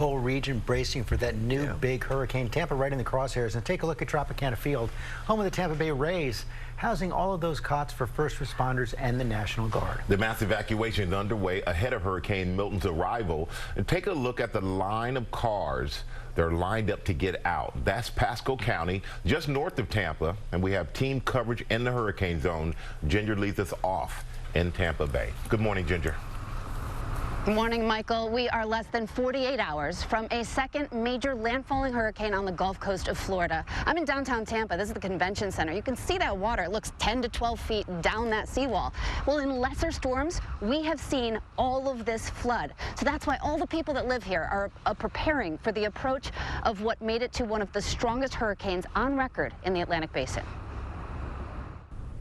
whole region bracing for that new big hurricane. Tampa right in the crosshairs. And take a look at Tropicana Field, home of the Tampa Bay Rays, housing all of those cots for first responders and the National Guard. The mass evacuation is underway ahead of Hurricane Milton's arrival. And take a look at the line of cars. They're lined up to get out. That's Pasco County, just north of Tampa, and we have team coverage in the hurricane zone. Ginger leads us off in Tampa Bay. Good morning, Ginger. Good morning, Michael. We are less than 48 hours from a second major landfalling hurricane on the Gulf Coast of Florida. I'm in downtown Tampa. This is the convention center. You can see that water. It looks 10 to 12 feet down that seawall. Well, in lesser storms, we have seen all of this flood. So that's why all the people that live here are preparing for the approach of what made it to one of the strongest hurricanes on record in the Atlantic Basin.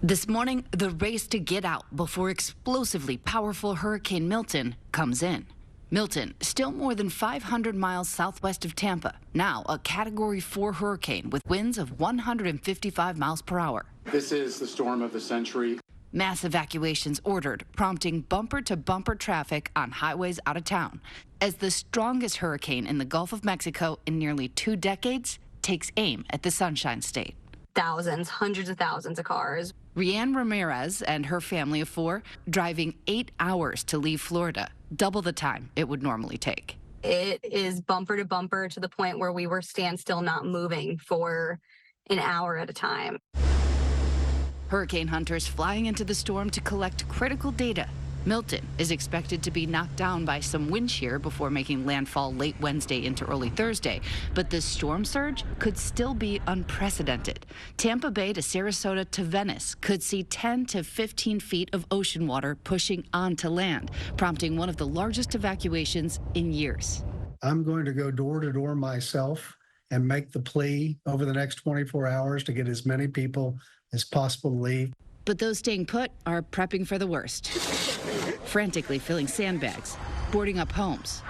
This morning, the race to get out before explosively powerful Hurricane Milton comes in. Milton, still more than 500 miles southwest of Tampa, now a Category 4 hurricane with winds of 155 miles per hour. This is the storm of the century. Mass evacuations ordered, prompting bumper-to-bumper traffic on highways out of town, as the strongest hurricane in the Gulf of Mexico in nearly 2 decades takes aim at the Sunshine State. Thousands, hundreds of thousands of cars. Rianne Ramirez and her family of 4 driving 8 hours to leave Florida, double the time it would normally take. It is bumper to bumper to the point where we were standstill, not moving for an hour at a time. Hurricane hunters flying into the storm to collect critical data. Milton is expected to be knocked down by some wind shear before making landfall late Wednesday into early Thursday. But this storm surge could still be unprecedented. Tampa Bay to Sarasota to Venice could see 10 to 15 feet of ocean water pushing onto land, prompting one of the largest evacuations in years. I'm going to go door to door myself and make the plea over the next 24 hours to get as many people as possible to leave. But those staying put are prepping for the worst, frantically filling sandbags, boarding up homes,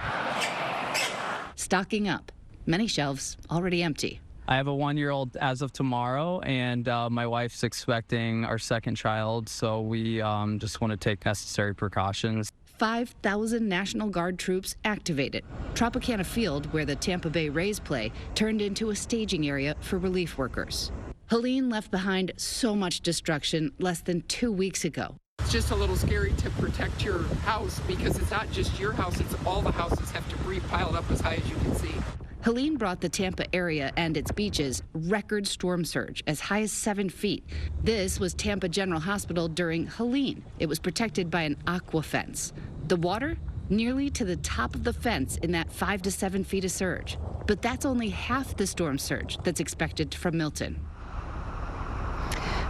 stocking up, many shelves already empty. I have a 1-year-old as of tomorrow, and my wife's expecting our second child, so we just want to take necessary precautions. 5,000 National Guard troops activated. Tropicana Field, where the Tampa Bay Rays play, turned into a staging area for relief workers. Helene left behind so much destruction less than 2 weeks ago. It's just a little scary to protect your house because it's not just your house, it's all the houses have debris piled up as high as you can see. Helene brought the Tampa area and its beaches record storm surge as high as 7 feet. This was Tampa General Hospital during Helene. It was protected by an aqua fence. The water nearly to the top of the fence in that 5 to 7 feet of surge. But that's only half the storm surge that's expected from Milton.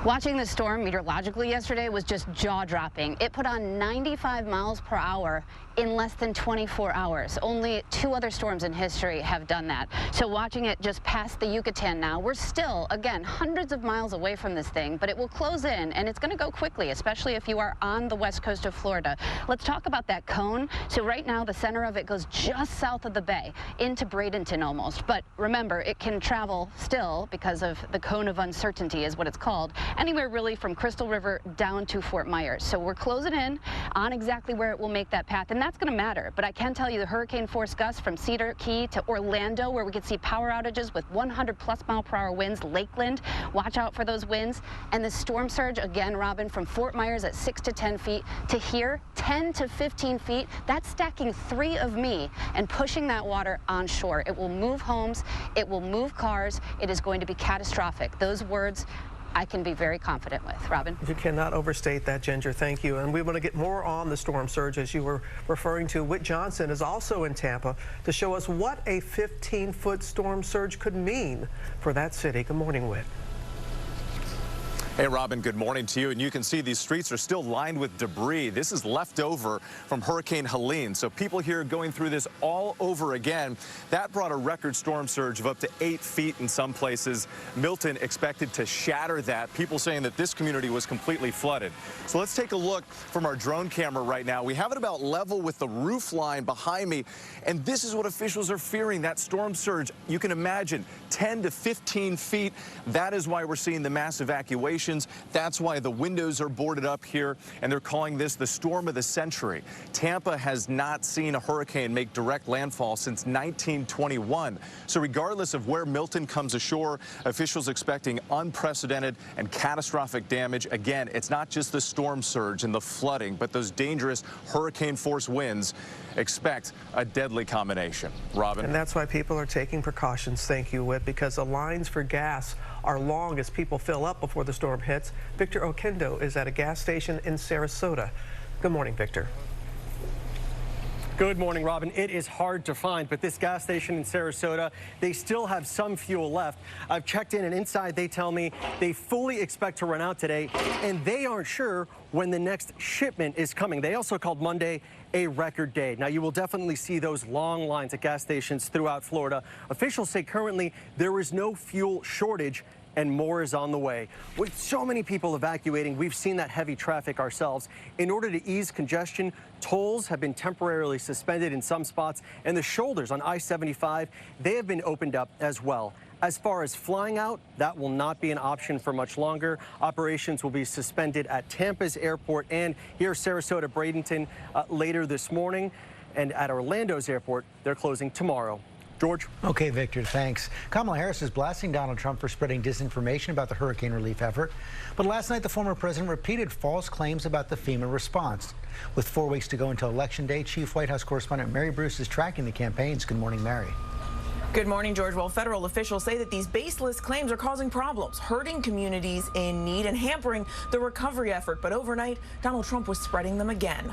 Watching the storm meteorologically yesterday was just jaw-dropping. It put on 95 miles per hour in less than 24 hours. Only 2 other storms in history have done that. So watching it just past the Yucatan now, we're still, again, hundreds of miles away from this thing, but it will close in, and it's going to go quickly, especially if you are on the west coast of Florida. Let's talk about that cone. So right now, the center of it goes just south of the bay, into Bradenton almost. But remember, it can travel still because of the cone of uncertainty is what it's called, anywhere really from Crystal River down to Fort Myers. So we're closing in on exactly where it will make that path, and that's going to matter. But I can tell you the hurricane force gusts from Cedar Key to Orlando, where we could see power outages with 100+ mile-per-hour winds. Lakeland, watch out for those winds. And the storm surge, again, Robin, from Fort Myers at 6 to 10 feet to here, 10 to 15 feet. That's stacking 3 of me and pushing that water onshore. It will move homes. It will move cars. It is going to be catastrophic. Those words I can be very confident with. Robin? You cannot overstate that, Ginger. Thank you. And we want to get more on the storm surge, as you were referring to. Whit Johnson is also in Tampa to show us what a 15-foot storm surge could mean for that city. Good morning, Whit. Hey, Robin, good morning to you. And you can see these streets are still lined with debris. This is left over from Hurricane Helene. So people here going through this all over again. That brought a record storm surge of up to 8 feet in some places. Milton expected to shatter that. People saying that this community was completely flooded. So let's take a look from our drone camera right now. We have it about level with the roof line behind me. And this is what officials are fearing, that storm surge. You can imagine 10 to 15 feet. That is why we're seeing the mass evacuation stations. That's why the windows are boarded up here, and they're calling this the storm of the century. Tampa has not seen a hurricane make direct landfall since 1921. So regardless of where Milton comes ashore, officials expecting unprecedented and catastrophic damage. Again, it's not just the storm surge and the flooding, but those dangerous hurricane-force winds. Expect a deadly combination. Robin. And that's why people are taking precautions, thank you, Whit, because the lines for gas are long as people fill up before the storm hits. Victor Oquendo is at a gas station in Sarasota. Good morning, Victor. Good morning, Robin. It is hard to find, but this gas station in Sarasota, they still have some fuel left. I've checked in, and inside they tell me they fully expect to run out today, and they aren't sure when the next shipment is coming. They also called Monday a record day. Now, you will definitely see those long lines at gas stations throughout Florida. Officials say currently there is no fuel shortage, and more is on the way. With so many people evacuating, we've seen that heavy traffic ourselves. In order to ease congestion, tolls have been temporarily suspended in some spots, and the shoulders on I-75, they have been opened up as well. As far as flying out, that will not be an option for much longer. Operations will be suspended at Tampa's airport and here Sarasota Bradenton later this morning. And at Orlando's airport, they're closing tomorrow. George. Okay, Victor, thanks. Kamala Harris is blasting Donald Trump for spreading disinformation about the hurricane relief effort. But last night, the former president repeated false claims about the FEMA response. With 4 weeks to go until Election Day, Chief White House correspondent Mary Bruce is tracking the campaigns. Good morning, Mary. Good morning, George. Well, federal officials say that these baseless claims are causing problems, hurting communities in need and hampering the recovery effort. But overnight, Donald Trump was spreading them again.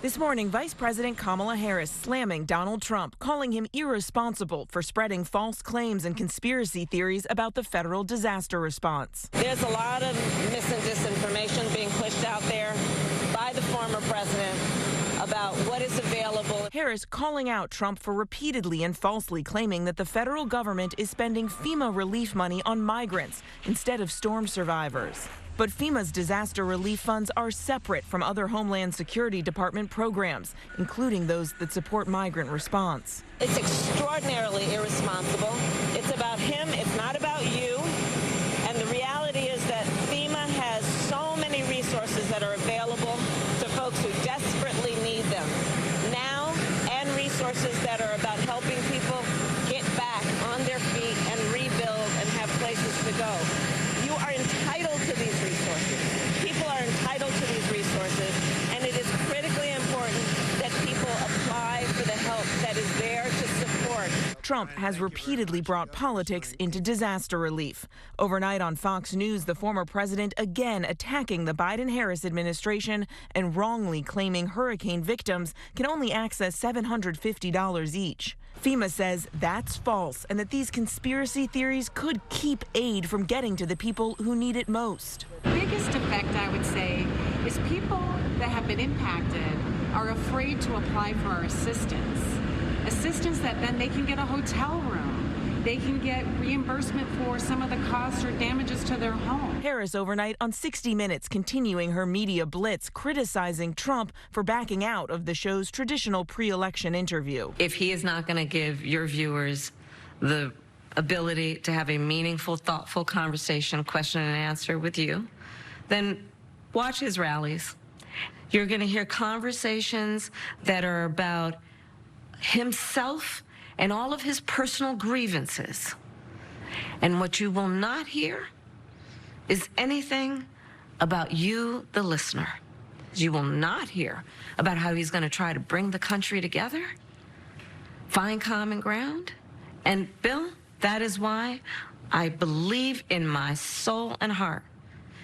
This morning, Vice President Kamala Harris slamming Donald Trump, calling him irresponsible for spreading false claims and conspiracy theories about the federal disaster response. There's a lot of mis and disinformation being pushed out there by the former president about what is available. Harris calling out Trump for repeatedly and falsely claiming that the federal government is spending FEMA relief money on migrants instead of storm survivors. But FEMA's disaster relief funds are separate from other Homeland Security Department programs, including those that support migrant response. It's extraordinarily irresponsible. It's about him. It's not about you. And the reality is that FEMA has so many resources that are available to folks who desperately need them now, and resources that are about helping people get back on their feet and rebuild and have places to go. You are entitled to these resources. People are entitled to these resources, and it is critically important that people apply for the help that is there to support. Trump has repeatedly brought politics into disaster relief. Overnight on Fox News, the former president again attacking the Biden-Harris administration and wrongly claiming hurricane victims can only access $750 each. FEMA says that's false and that these conspiracy theories could keep aid from getting to the people who need it most. The biggest effect, I would say, is people that have been impacted are afraid to apply for our assistance. Assistance that then they can get a hotel room. They can get reimbursement for some of the costs or damages to their home. Harris overnight on 60 Minutes continuing her media blitz, criticizing Trump for backing out of the show's traditional pre-election interview. If he is not going to give your viewers the ability to have a meaningful, thoughtful conversation, question and answer with you, then watch his rallies. You're going to hear conversations that are about himself and all of his personal grievances. And what you will not hear is anything about you, the listener. You will not hear about how he's going to try to bring the country together, find common ground. And Bill, that is why I believe in my soul and heart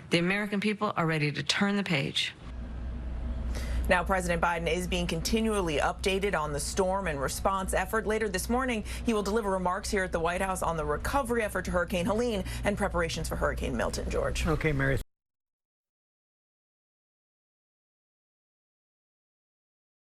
the American people are ready to turn the page. Now, President Biden is being continually updated on the storm and response effort. Later this morning, he will deliver remarks here at the White House on the recovery effort to Hurricane Helene and preparations for Hurricane Milton. George. Okay, Mary.